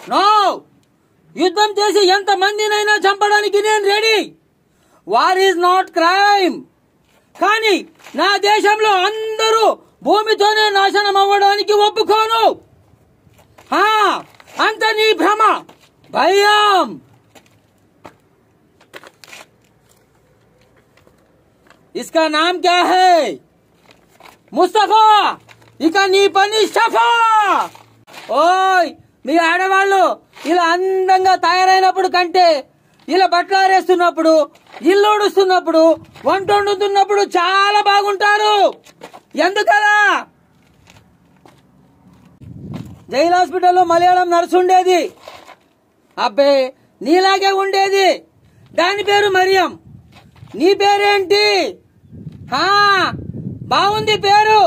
No, యుద్ధం చేసి ఎంత మందినైనా చంపడానికి నేను ready. War is not crime. కానీ నా దేశంలో అందరూ భూమితోనే నాశనం అవ్వడానికి ఒప్పుకోను. అంత నీ భ్రమ, భయం. इसका नाम क्या है? ముస్తఫా. ఇక నీ పని షఫా. ఓయ్, మీ ఆడవాళ్ళు ఇలా అందంగా తయారైనప్పుడు కంటే ఇలా బట్టలు ఆరేస్తున్నప్పుడు, ఇల్లు ఊడుస్తున్నప్పుడు, వంట వండుతున్నప్పుడు చాలా బాగుంటారు. ఎందుకలా? జైల్ హాస్పిటల్లో మలయాళం నర్సు ఉండేది. అబ్బే, నీలాగే ఉండేది. దాని పేరు మరియం. నీ పేరేంటి? బాగుంది పేరు.